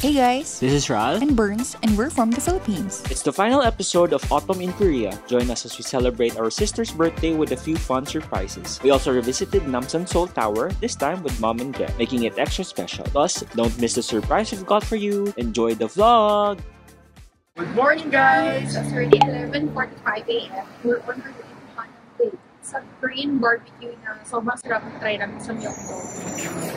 Hey guys, This is Ral. and Burns, and we're from the Philippines. It's the final episode of Autumn in Korea. Join us as we celebrate our sister's birthday with a few fun surprises. We also revisited Namsan Seoul Tower, this time with Mom and Dad, making it extra special. Plus, don't miss the surprise we've got for you. Enjoy the vlog! Good morning, guys! It's already 11:45 a.m. We're on our way to Hanam Place. It's a Korean barbecue na sobrang sarap na try namin sa Myeongdong.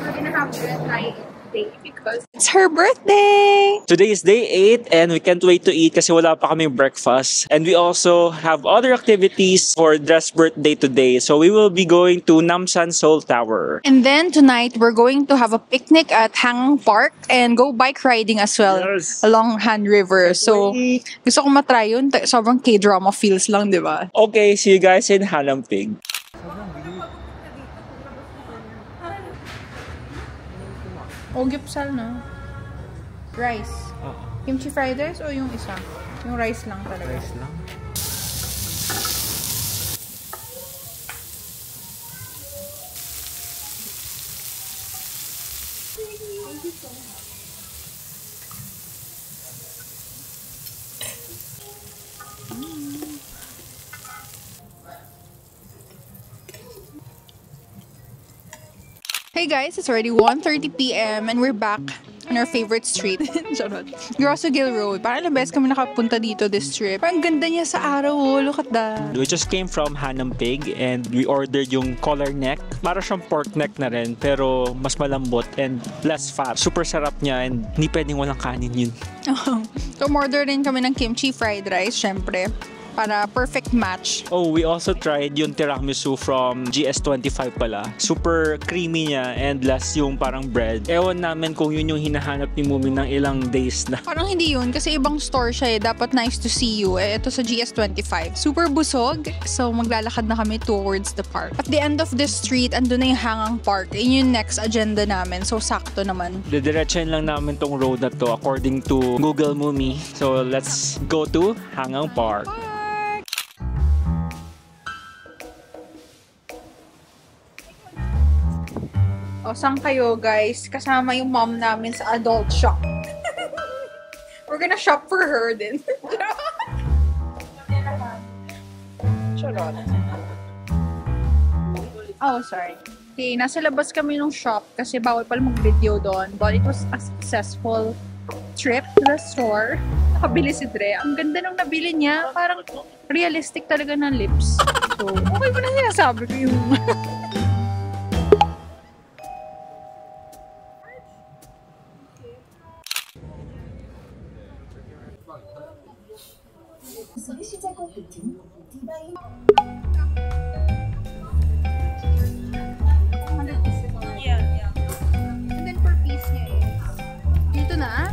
We're gonna have to try it today because It's her birthday! Today is day 8 and we can't wait to eat kasi wala pa kaming breakfast. And we also have other activities for Dress birthday today. So we will be going to Namsan Seoul Tower. And then tonight, we're going to have a picnic at Hangang Park and go bike riding as well Yes. along Han River. So, gusto ko matry yun. Sobrang K-drama feels lang, di ba? Okay, see you guys in Hanam Pig. Ogipsal, no? Rice. Kimchi fried rice o yung isa? Yung rice lang talaga? Rice lang. Hey guys, it's already 1:30 p.m. and we're back on our favorite street. Charot. Grosogil Road. Parang ilang beses kami nakapunta dito this trip. Ang ganda niya sa araw, oh. Look at that. We just came from Hanam Pig and we ordered yung collar neck. Para siyang pork neck na rin pero mas malambot and less fat. Super sarap niya and hindi pwedeng walang kanin yun. So, umorder din kami ng kimchi fried rice, syempre. Para perfect match. Oh, we also tried yung tiramisu from GS25 pala. Super creamy niya and less yung parang bread. Ewan namin kung yun yung hinahanap ni Mumi ng ilang days na. Parang hindi yun kasi ibang store siya eh. Dapat nice to see you. Eh, ito sa GS25. Super busog. So, maglalakad na kami towards the park. At the end of this street, andun na yung Hangang Park. Yun yung next agenda namin. So, sakto naman. Didiretsahin lang namin tong road na to according to Google Mumi. So, let's go to Hangang Park. O, saan kayo, guys? Kasama yung mom namin sa adult shop. We're gonna shop for her din. Charot. Oh, sorry. Okay, nasa labas kami ng shop kasi bawal pala mag-video doon. But it was a successful trip to the store. Nakabili si Dre. Ang ganda nung nabili niya. Parang realistic talaga ng lips. So, okay mo na sinasabi ko yung... Yeah. And then per piece niya is... Dito na?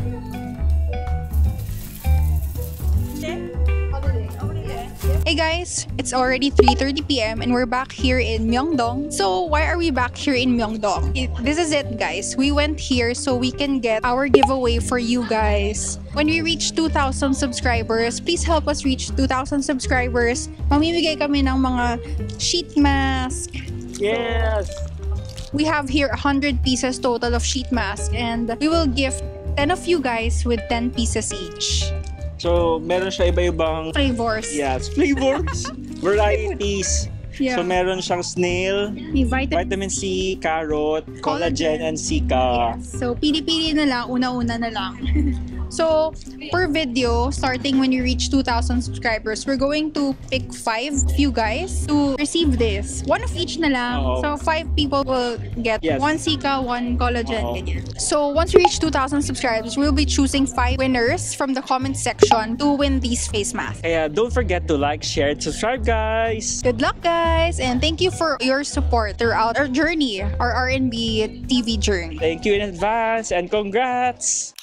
Hey guys, it's already 3:30 p.m. and we're back here in Myeongdong. So why are we back here in Myeongdong? This is it, guys. We went here so we can get our giveaway for you guys. When we reach 2,000 subscribers, please help us reach 2,000 subscribers. Mamimigay kami ng mga sheet mask. Yes! We have here 100 pieces total of sheet mask and we will gift 10 of you guys with 10 pieces each. So, meron siya iba-ibang Flavors. yes, flavors, varieties. Yeah. So, meron siyang snail, May vitamin C, carrot, collagen, and sika. So, pili-pili na lang, una-una na lang. So, per video, starting when you reach 2,000 subscribers, we're going to pick 5 of you guys to receive this. One of each na lang. Oo. So, 5 people will get Yes. 1 sika, 1 collagen, Oo. ganyan. So, once we reach 2,000 subscribers, we'll be choosing 5 winners from the comment section to win these face masks. Kaya don't forget to like, share, and subscribe, guys! Good luck, guys! And thank you for your support throughout our journey, our R&B TV journey. Thank you in advance and congrats!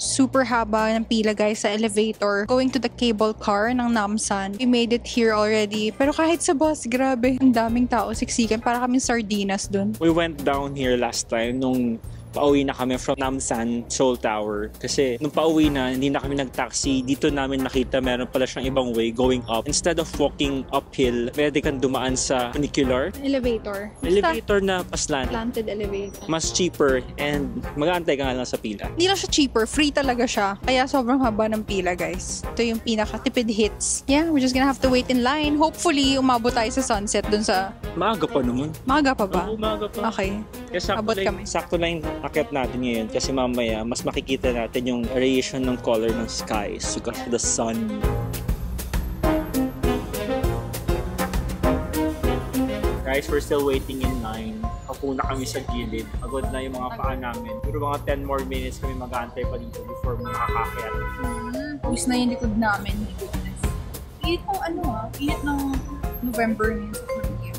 Super haba ng pila guys sa elevator going to the cable car ng Namsan. We made it here already. Pero kahit sa bus, grabe. Ang daming tao siksikan. Para kaming sardinas dun. We went down here last time nung pauwi na kami from Namsan Seoul Tower. Kasi nung pauwi na, hindi na kami nag-taxi. Dito namin nakita meron pala siyang ibang way going up. Instead of walking uphill, pwede kang dumaan sa funicular. Elevator. Elevator na paslan. Planted elevator. Mas cheaper and mag-aantay ka nga lang sa pila. Hindi lang siya cheaper, free talaga siya. Kaya sobrang haba ng pila, guys. Ito yung pinaka-tipid hits. Yeah, we're just gonna have to wait in line. Hopefully, umabot tayo sa sunset dun sa... Maaga pa naman. Maaga pa ba? Oo, maaga pa. Okay. Kaya Abot kami. sakto lang yung akit natin ngayon kasi mamaya mas makikita natin yung variation ng color ng sky because of the sun. Guys, we're still waiting in line. Kapuna kami sa gilid. Pagod na yung mga paa namin. Pero mga 10 more minutes kami mag-aantay pa dito before makakakyat. Pawis na yung likod namin. Init ng init ng November ngayon sa Korea.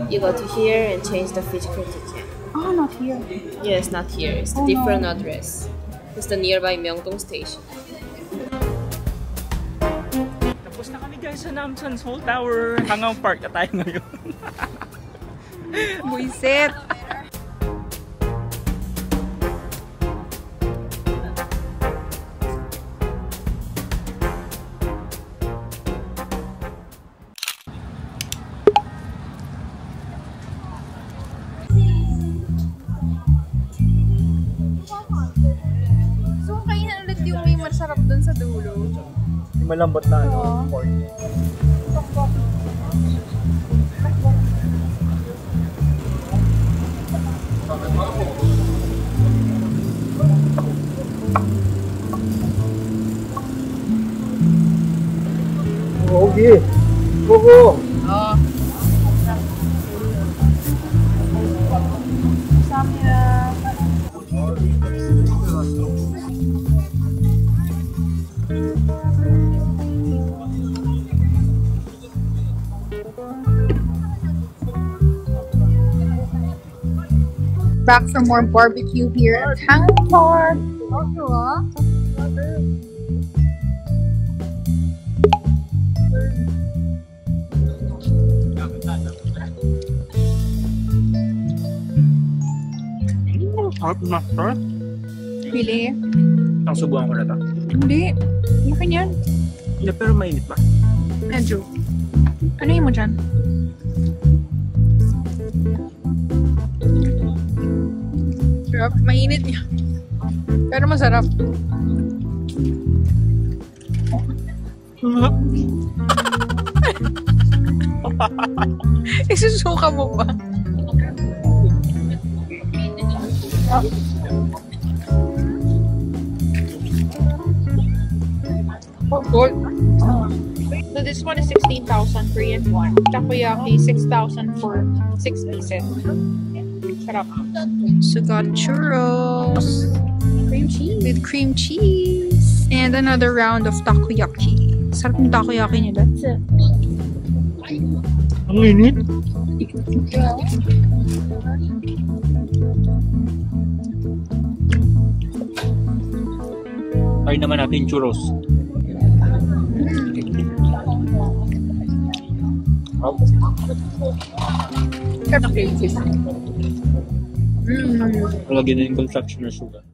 You go to here and change the physical ticket. Oh, not here. Yes, not here. It's a different address. It's the nearby Myeongdong station. Tapos na kami guys sa Namsan Seoul Tower. Hangang Park na tayo ngayon. Buisit! So, kainan ulit yung may masarap dun sa dulo. Malambot na pork. 고기 보고 Back for more barbecue here at Hangang Park. Harap na, sir. Really? Ang subuhan ko na ito. Hindi. Laki niyan. Hindi, pero mainit ba? Medyo. Ano yun mo dyan? Sarap. Mainit niya. Pero masarap. Isusuka mo pa. Oh, gold. So this one is 16,000 Korean won. Takoyaki 6,000 for 6 pieces. Sarap. So got churros. Cream cheese. With cream cheese. And another round of takoyaki. Sarap ng takoyaki nila. Ang init. Try naman natin churros. Lagyan na yung confectioner sugar.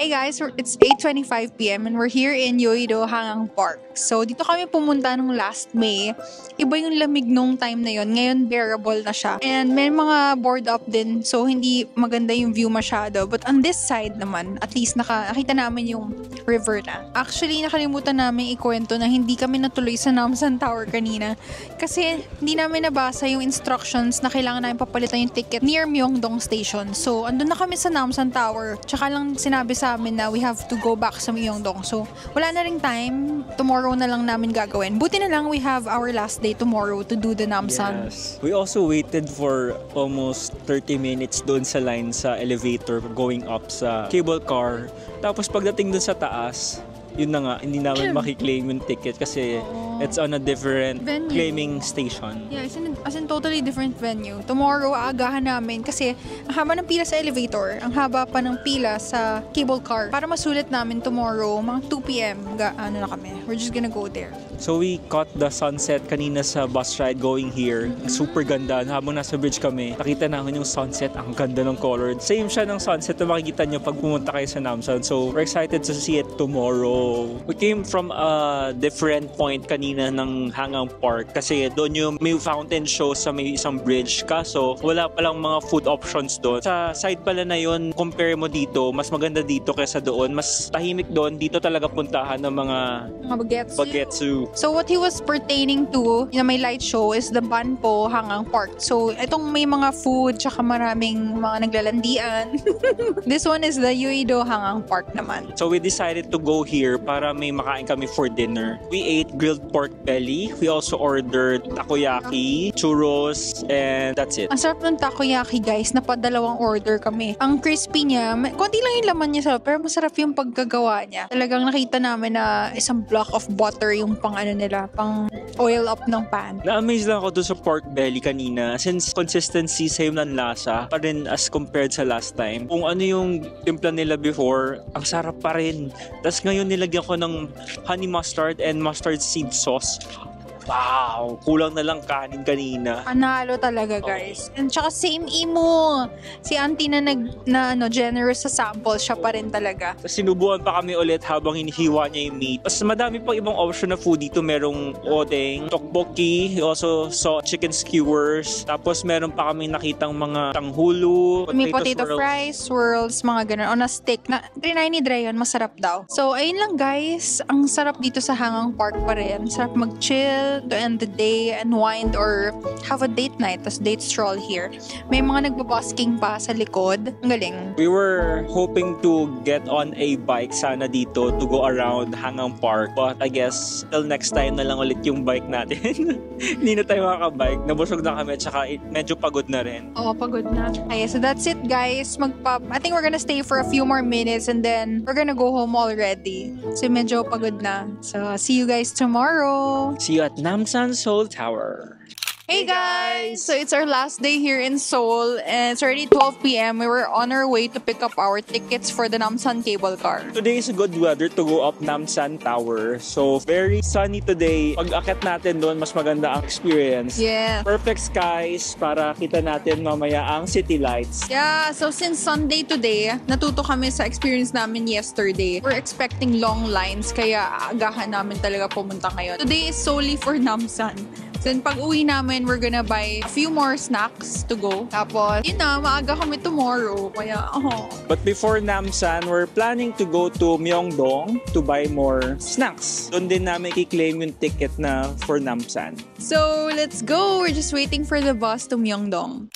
Hey guys, it's 8:25 p.m. and we're here in Yeouido Hangang Park. So dito kami pumunta nung last May. Iba yung lamig nung time na yon. Ngayon bearable na siya. And may mga board up din, so hindi maganda yung view masyado. But on this side naman, at least nakita namin yung river na. Actually, nakalimutan namin ikwento na hindi kami natuloy sa Namsan Tower kanina. Kasi hindi namin nabasa yung instructions na kailangan namin papalitan yung ticket near Myeongdong Station. So andun na kami sa Namsan Tower. Tsaka lang sinabi sa amin na we have to go back sa Myeongdong. So, wala na ring time. Tomorrow na lang namin gagawin. Buti na lang we have our last day tomorrow to do the Namsan. Yes. We also waited for almost 30 minutes doon sa line sa elevator going up sa cable car. Tapos pagdating doon sa taas, yun na nga, hindi namin makiklaim yung ticket kasi It's on a different Venue. claiming station. Yeah, as in totally different venue. Tomorrow, aagahan namin kasi ang haba ng pila sa elevator, ang haba pa ng pila sa cable car. Para masulit namin tomorrow, mga 2 p.m. Ano na kami. We're just gonna go there. So we caught the sunset kanina sa bus ride going here. Super ganda. Habang nasa bridge kami, nakita namin yung sunset. Ang ganda ng color. Same siya ng sunset na makikita nyo pag pumunta kayo sa Namsan. So we're excited to see it tomorrow. We came from a different point kanina ng Hangang Park kasi doon yung may fountain show sa may isang bridge. Kaso wala palang mga food options doon. Sa side pala na yun, compare mo dito, mas maganda dito kaysa doon. Mas tahimik doon. Dito talaga puntahan ng mga bagetsu. So what he was pertaining to, na may light show, is the Banpo Hangang Park. So itong may mga food, tsaka maraming mga naglalandian. This one is the Uido Hangang Park naman. So we decided to go here para may makain kami for dinner. We ate grilled pork belly. We also ordered takoyaki, churros, and that's it. Ang sarap ng takoyaki, guys. Napadalawang order kami. Ang crispy niya, konti lang yung laman niya sa loob, pero masarap yung paggagawa niya. Talagang nakita namin na isang block of butter yung pang oil up ng pan. Na-amaze lang ako doon sa pork belly kanina since consistency same ng lasa pa rin as compared sa last time. Kung ano yung timpla nila before, ang sarap pa rin. Tapos ngayon nilagyan ko ng honey mustard and mustard seed sauce. Wow! Kulang na lang kanin kanina. Panalo talaga, guys. And tsaka same imo. Si auntie na generous sa sample, siya pa rin talaga. Tapos sinubuan pa kami ulit habang hinihiwa niya yung meat. Tapos madami pang ibang option na food dito. Merong odeng, tteokbokki, also saw chicken skewers. Tapos meron pa kami nakitang mga tanghulo, May potato fries, swirls, mga ganun. On a stick. Trinay ni Dre yun, masarap daw. So, ayun lang, guys. Ang sarap dito sa Hangang Park pa rin. Sarap mag-chill to end the day, unwind, or have a date night, tas date stroll here. May mga nagbabusking pa sa likod. Ang galing. We were hoping to get on a bike sana dito to go around Hangang Park. But I guess till next time na lang ulit yung bike natin. Hindi na tayo makakabike. Nabusog na kami, tsaka medyo pagod na rin. Oo, pagod na. Okay, so that's it, guys. I think we're gonna stay for a few more minutes and then we're gonna go home already. So medyo pagod na. So see you guys tomorrow. See you at Namsan Seoul Tower. Hey guys! So it's our last day here in Seoul and it's already 12 p.m. We were on our way to pick up our tickets for the Namsan cable car. Today is good weather to go up Namsan Tower. So very sunny today. Pag akit natin doon, mas maganda ang experience. Yeah. Perfect skies para kita natin mamaya ang city lights. Yeah, so since Sunday today, natuto kami sa experience namin yesterday. We're expecting long lines kaya agahan namin talaga pumunta ngayon. Today is solely for Namsan. Then pag uwi namin, we're gonna buy a few more snacks to go. Tapos, yun na, maaga kami tomorrow. Kaya, But before Namsan, we're planning to go to Myeongdong to buy more snacks. Doon din namin i-claim yung ticket na for Namsan. So, let's go! We're just waiting for the bus to Myeongdong.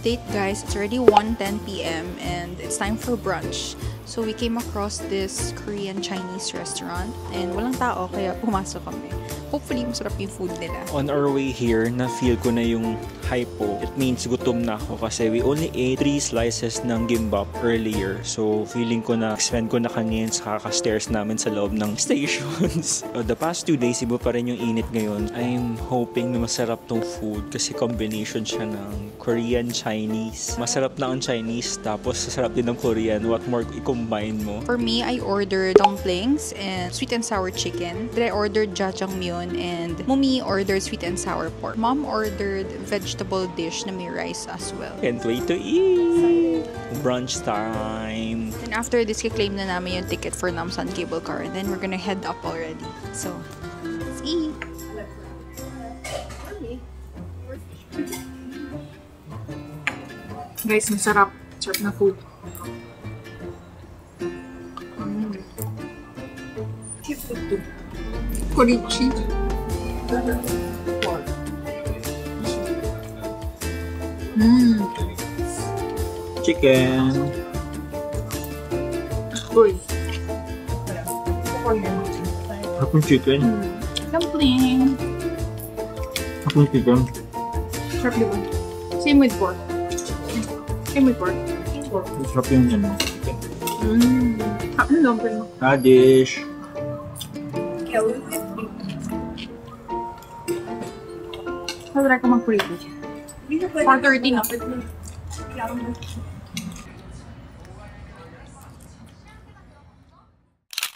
Update, guys, it's already 1:10 p.m. and it's time for brunch. So we came across this Korean Chinese restaurant and walang tao kaya pumasok kami. Hopefully masarap yung food nila. On our way here, na-feel ko na yung hypo. It means gutom na ako kasi we only ate 3 slices ng gimbap earlier. So feeling ko na spend ko na kanina sa kaka-stairs namin sa loob ng stations. The past 2 days, iba pa rin yung init ngayon. I'm hoping na masarap tong food kasi combination siya ng Korean, Chinese. Masarap na ang Chinese tapos masarap din ng Korean. What more i-combine mo? For me, I ordered dumplings and sweet and sour chicken. Then I ordered jjajangmyeon and Mumi ordered sweet and sour pork. Mom ordered vegetable dish na may rice as well. Can't wait to eat! Brunch time! And after this, kiklaim na namin yung ticket for Namsan cable car and then we're gonna head up already. So, let's eat! Guys, masarap. Sarap na food. Korichi. Chicken. Uy. Korean. Hapon chicken. Dumpling. Hapon chicken. Sarap diba? Same with pork. Same with pork. Pork. Sarap yung yan. Chicken. Hapon dumpling. Radish. Try ko mag-prito. 4:30 na.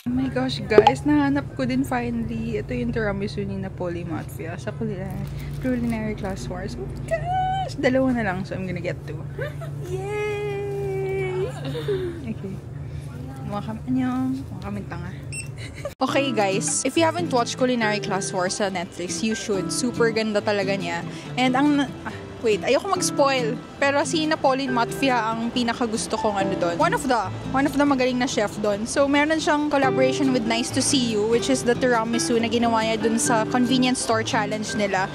Oh my gosh, guys, nahanap ko din finally. Ito yung tiramisu ni Napoli Mafia sa culinary class wars. Oh my gosh! Dalawa na lang, so I'm gonna get 2. Yay! Okay. Mukha kami tanga. Okay guys, if you haven't watched Culinary Class Wars sa Netflix, you should. Super ganda talaga niya. And wait, ayoko mag-spoil. Pero si Napoli Mafia ang pinakagusto kong ano doon. One of the magaling na chef doon. So meron siyang collaboration with Nice to See You, which is the tiramisu na ginawa niya doon sa convenience store challenge nila.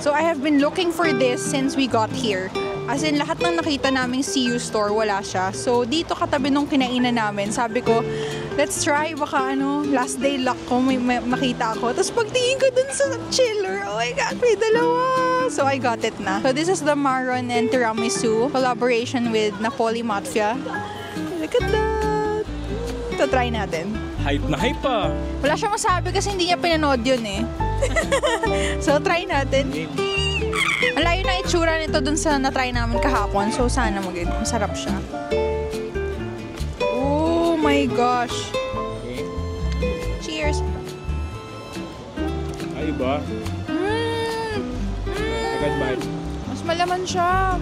So I have been looking for this since we got here. As in, lahat ng nakita naming CU store, wala siya. So, dito katabi nung kinainan namin, sabi ko, let's try, baka last day luck ko, may makita ako. Tapos pagtingin ko dun sa chiller, oh my God, may dalawa! So, I got it na. So, this is the Maron and Tiramisu collaboration with Napoli Mafia. Look at that! Ito, try natin. Hype na hype pa! Wala siyang masabi kasi hindi niya pinanood yun eh. So, try natin. Ang layo na itsura nito dun sa na-try namin kahapon. So, sana masarap siya. Oh my gosh! Cheers! Ay ba? Agad bite. Mas malaman siya.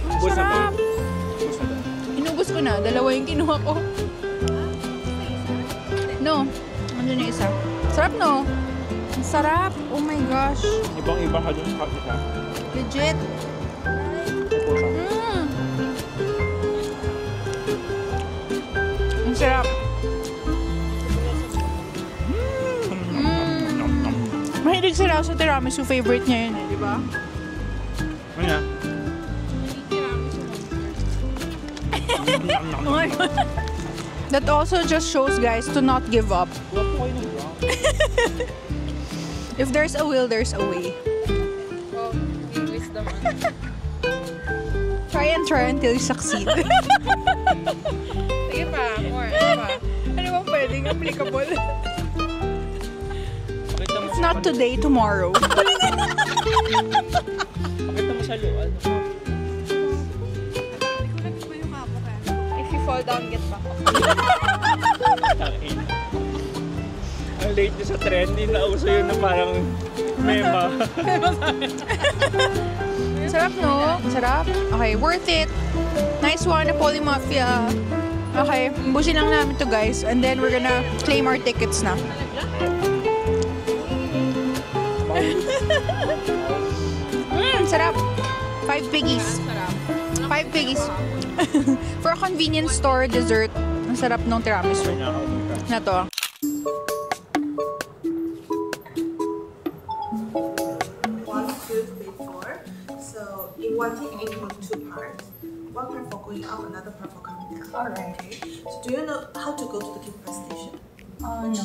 Ang sarap! Inubos ko na. Dalawa yung kinuha ko. No. Andun yung isa. Sarap, no? Ang sarap! Oh my gosh! Ibang-iba ka dun sa kapita. Legit! Ang sarap! Mahilig sila sa tiramisu. Favorite niya yun eh, di ba? Ano na? Oh my God! That also just shows, guys, to not give up. If there's a will, there's a way. Try until you succeed. Sige pa, more. Ano pa? Ano bang pwedeng applicable? It's not today, tomorrow. Pakita mo sa luan. If you fall down, get back up. Ang late nyo sa trendy, nauso yun na parang mema. Sarap, no? Sarap. Okay, worth it. Nice one, Napoli Mafia. Okay, busin lang namin to, guys. And then we're gonna claim our tickets na. Sarap. 5 piggies. 5 piggies. For a convenience store dessert, ang sarap nung tiramisu. Na to. One thing includes 2 parts. One part for going up, another part for coming down. Alright. Okay. So do you know how to go to the Kickbus station? No.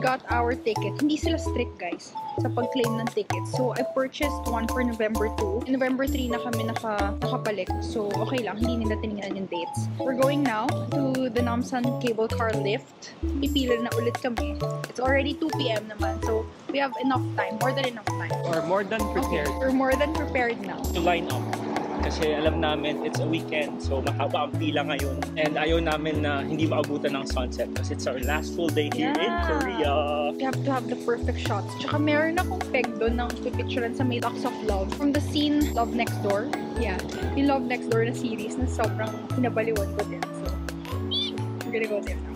Got our ticket. Hindi sila strict, guys, sa pag-claim ng tickets. So, I purchased one for November 2. In November 3 na kami nakabalik. So, okay lang. Hindi nila tinignan yung dates. We're going now to the Namsan cable car lift. Pipila na ulit kami. It's already 2 p.m. naman. So, we have enough time. More than enough time. Or more than prepared. Okay, we're more than prepared now. To line up. Kasi alam namin it's a weekend, so mahaba ang pila ngayon. And ayaw namin na hindi maabutan ng sunset kasi it's our last full day here in Korea. We have to have the perfect shots. Tsaka meron akong peg doon ng pipicturean sa Locks of Love. From the scene Love Next Door. Yeah, yung Love Next Door na series na sobrang hinabaliwan ko din. So, we're gonna go there now.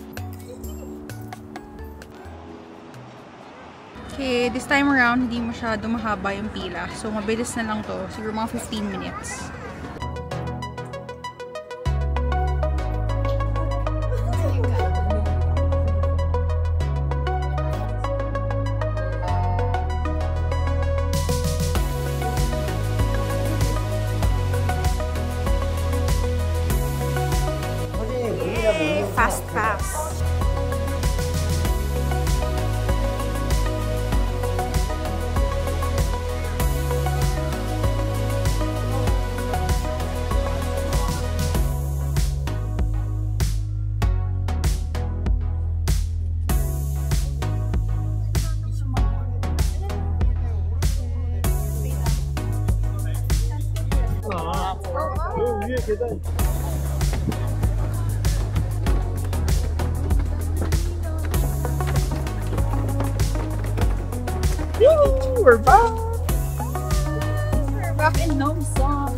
Okay, this time around, hindi masyado mahaba yung pila. So, mabilis na lang to. Siguro mga 15 minutes. We're back! We're back in Namsan.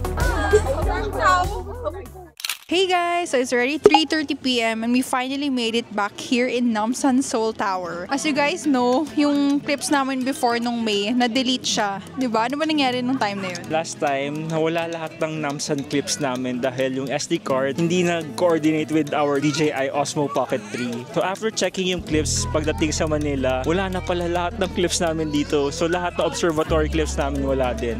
Hey guys! So it's already 3:30 p.m. and we finally made it back here in Namsan Seoul Tower. As you guys know, yung clips namin before nung May, na-delete siya. Diba? Ano ba nangyari nung time na yun? Last time, nawala lahat ng Namsan clips namin dahil yung SD card hindi nag-coordinate with our DJI Osmo Pocket 3. So after checking yung clips pagdating sa Manila, wala na pala lahat ng clips namin dito. So lahat ng observatory clips namin wala din.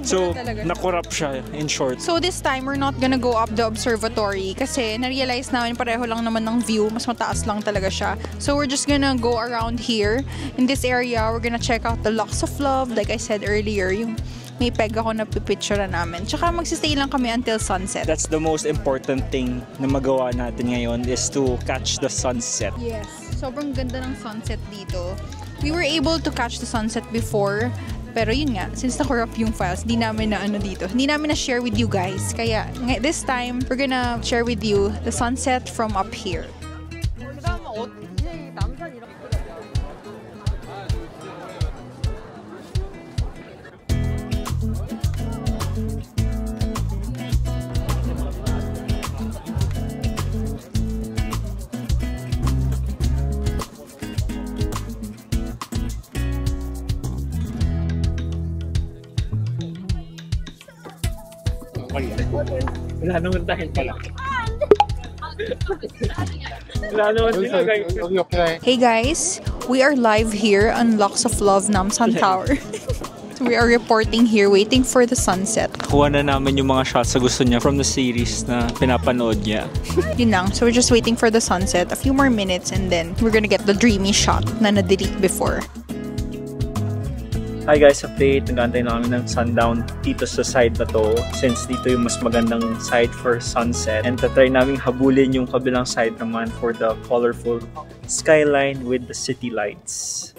So na-corrupt siya in short. So this time, we're not gonna go up the observatory kasi na-realize namin pareho lang naman ng view, mas mataas lang talaga siya. So we're just gonna go around here. In this area, we're gonna check out the Locks of Love, like I said earlier, yung may peg ako na pipicture namin. Tsaka magsistay lang kami until sunset. That's the most important thing na magawa natin ngayon is to catch the sunset. Yes, sobrang ganda ng sunset dito. We were able to catch the sunset before, pero yun nga, since na-corrupt yung files, hindi namin na dito. Hindi namin na-share with you guys. Kaya this time, we're gonna share with you the sunset from up here. Wala naman tayo pala. Wala naman sila guys. Hey guys, we are live here on Locks of Love Namsan Tower. So we are reporting here, waiting for the sunset. Kuha na namin yung mga shots sa gusto niya from the series na pinapanood niya. Yun lang. So we're just waiting for the sunset. A few more minutes and then we're gonna get the dreamy shot na na-delete before. Hi guys, update. Nag-aantay na kami ng sundown dito sa side na to since dito yung mas magandang side for sunset. And tatry namin habulin yung kabilang side naman for the colorful skyline with the city lights.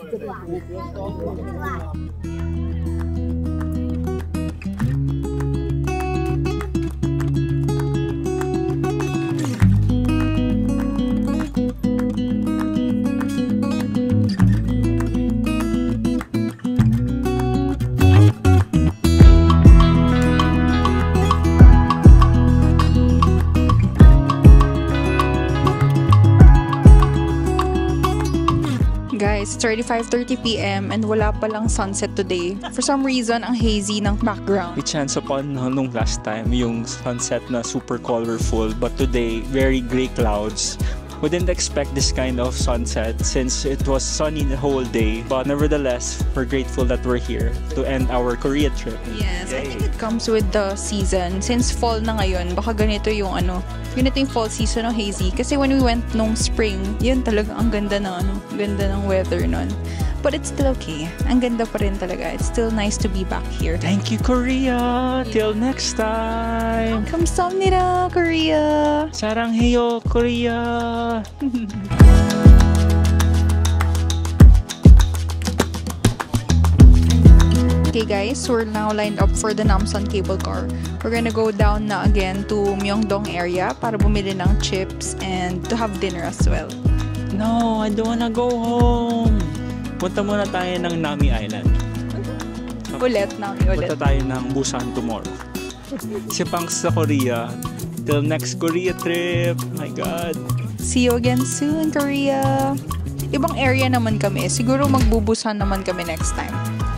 Guys, it's already 5:30 p.m. and wala palang sunset today. For some reason, ang hazy ng background. We chance upon nung last time yung sunset na super colorful, but today very gray clouds. We didn't expect this kind of sunset since it was sunny the whole day, but nevertheless, we're grateful that we're here to end our Korea trip. Yes, I think it comes with the season. Since fall na ngayon, baka ganito yung ganito yung fall season ng hazy. Kasi when we went nung spring, yun talaga ang ganda ng ganda ng weather nun. But it's still okay. Ang ganda pa rin talaga. It's still nice to be back here. Thank you, Korea! Till next time! 감사합니다, Korea! 사랑해요, Korea! Okay guys, so we're now lined up for the Namsan cable car. We're gonna go down na again to Myeongdong area para bumili ng chips and to have dinner as well. No, I don't wanna go home! Punta muna tayo ng Nami Island. Ulit. Punta tayo ng Busan tomorrow. Si Punks sa Korea. Till next Korea trip. My God. See you again soon, Korea. Ibang area naman kami. Siguro magbubusan naman kami next time.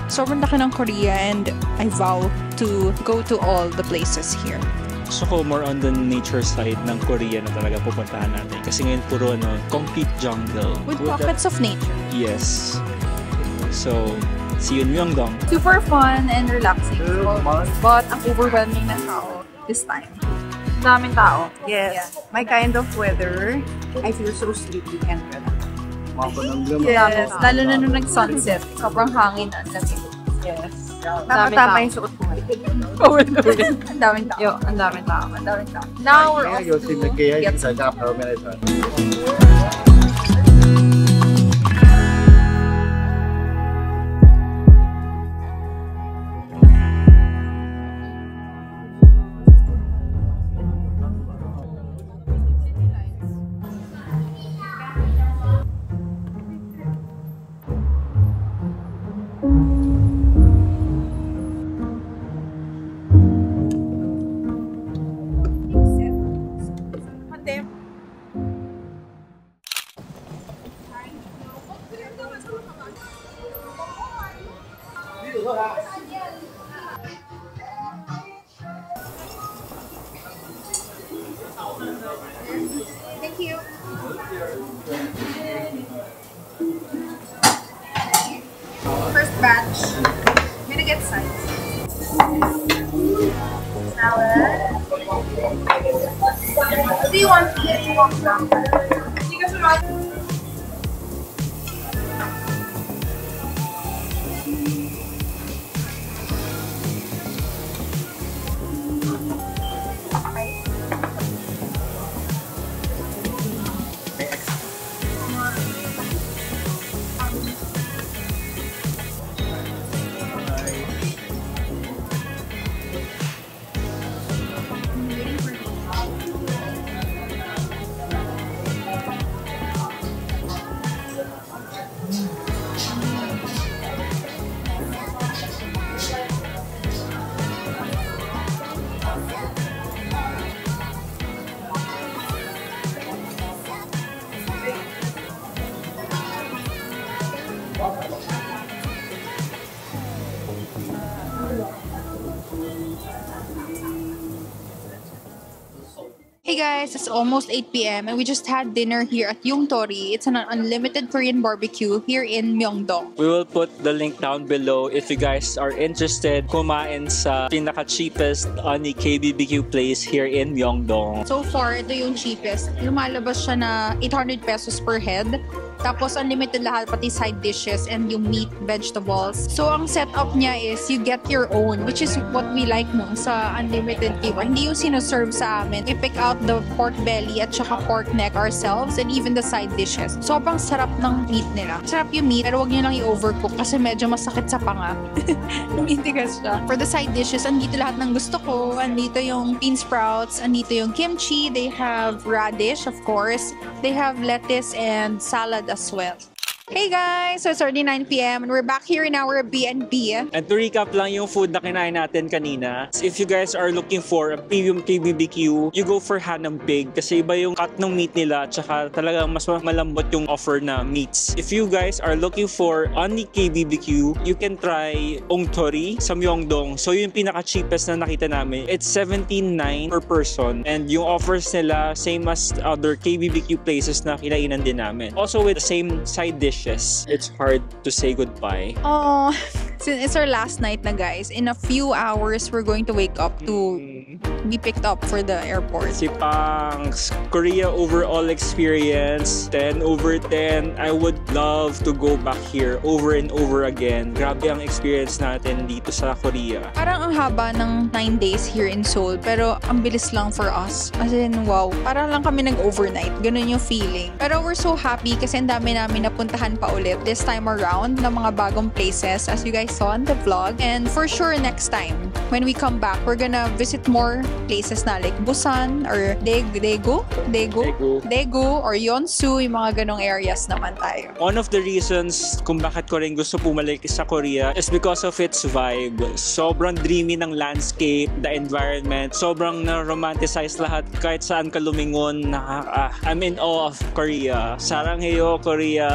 Sobrang laki ng Korea and I vow to go to all the places here. Gusto ko more on the nature side ng Korea na talaga pupuntahan natin. Kasi ngayon puro concrete jungle. With pockets of nature. Yes. So, see you in Myeongdong. Super fun and relaxing. But ang overwhelming na tao this time. Daming tao. Yes. My kind of weather, I feel so sleepy and relaxed. Yes. Lalo na nung nag-sunset. Sobrang hangin ang lamig. Yes. Tama yung suot mo. Ang daming tao. Ang daming tao. Now we're off to get some Thank you. First batch. I'm gonna get sides. Salad. What do you want to eat? You want some? Hey guys, it's almost 8 p.m. and we just had dinner here at Yongtori. It's an unlimited Korean barbecue here in Myeongdong. We will put the link down below if you guys are interested kumain sa pinaka-cheapest Oni KBBQ place here in Myeongdong. So far, ito yung cheapest. Lumalabas siya na 800 pesos per head. Tapos unlimited lahat, pati side dishes and yung meat, vegetables. So ang setup niya is you get your own, which is what we like mo sa unlimited diba. Hindi yung sinoserve sa amin. We pick out the pork belly at saka pork neck ourselves and even the side dishes. Sobrang sarap ng meat nila. Sarap yung meat, pero wag niyo lang i-overcook kasi medyo masakit sa panga. Mitigas siya. For the side dishes, andito lahat ng gusto ko. Andito yung bean sprouts, andito yung kimchi, they have radish, of course. They have lettuce and salad as well. Hey guys! So it's already 9 p.m. and we're back here in our B&B. And to recap lang yung food na kinain natin kanina. If you guys are looking for a premium KBBQ, you go for Hanam Pig kasi iba yung cut ng meat nila tsaka talagang mas malambot yung offer na meats. If you guys are looking for only KBBQ, you can try Ongtori sa Myeongdong. So yung pinaka-cheapest na nakita namin, it's 17.9 per person. And yung offers nila, same as other KBBQ places na kinainan din namin. Also with the same side dish. It's hard to say goodbye. Oh, since it's our last night na guys, in a few hours we're going to wake up to be picked up for the airport. Si Pang's Korea overall experience, 10 over 10. I would love to go back here over and over again. Grabe ang experience natin dito sa Korea. Parang ang haba ng 9 days here in Seoul, pero ang bilis lang for us. As in, wow, parang lang kami nag-overnight. Ganun yung feeling. Pero we're so happy kasi ang dami namin napuntahan pa ulit this time around ng mga bagong places as you guys saw in the vlog. And for sure next time when we come back, we're gonna visit more places na like Busan or Daegu or Yeonsu, yung mga ganong areas naman tayo. One of the reasons kung bakit ko rin gusto pumalik sa Korea is because of its vibe. Sobrang dreamy ng landscape, the environment, sobrang na-romanticize lahat kahit saan ka lumingon. I'm in awe of Korea. Saranghaeyo, Korea.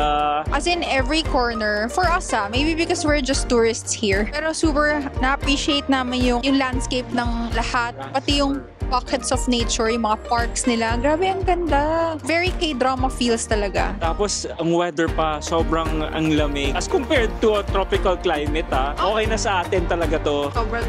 As in every corner, for us maybe because we're just tourists here. Pero super na-appreciate namin yung landscape ng lahat. Pati yung pockets of nature, yung mga parks nila. Grabe, ang ganda. Very K-drama feels talaga. Tapos, ang weather pa, sobrang ang lamig. As compared to a tropical climate, okay na sa atin talaga to. Sobra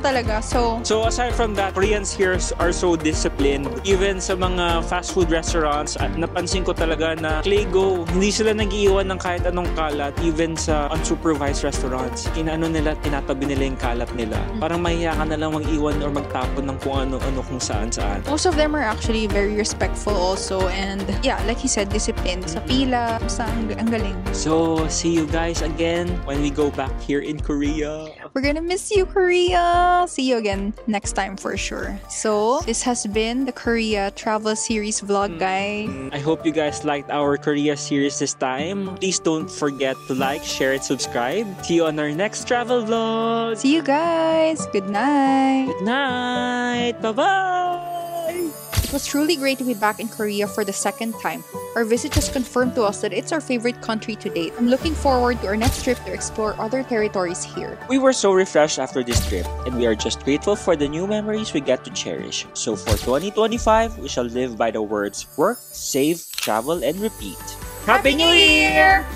talaga. So aside from that, Koreans here are so disciplined. Even sa mga fast food restaurants, at napansin ko talaga na Claygo, hindi sila nag-iiwan ng kahit anong kalat, even sa unsupervised restaurants. Tinatabi nila yung kalat nila. Parang mahiya ka na lang mag-iwan or magtapon ng kung ano kung saan. Most of them are actually very respectful also, and yeah, like he said, disciplined sa pila. Basta ang galing. So, see you guys again when we go back here in Korea. We're gonna miss you, Korea. See you again next time for sure. So, this has been the Korea travel series vlog, guys. I hope you guys liked our Korea series this time. Please don't forget to like, share, and subscribe. See you on our next travel vlog. See you guys. Good night. Good night. Bye-bye. It was truly great to be back in Korea for the second time. Our visit just confirmed to us that it's our favorite country to date. I'm looking forward to our next trip to explore other territories here. We were so refreshed after this trip, and we are just grateful for the new memories we get to cherish. So for 2025, we shall live by the words work, save, travel, and repeat. Happy New Year!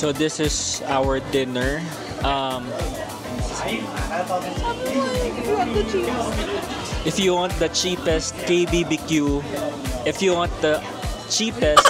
So this is our dinner. If you want the cheapest KBBQ, if you want the cheapest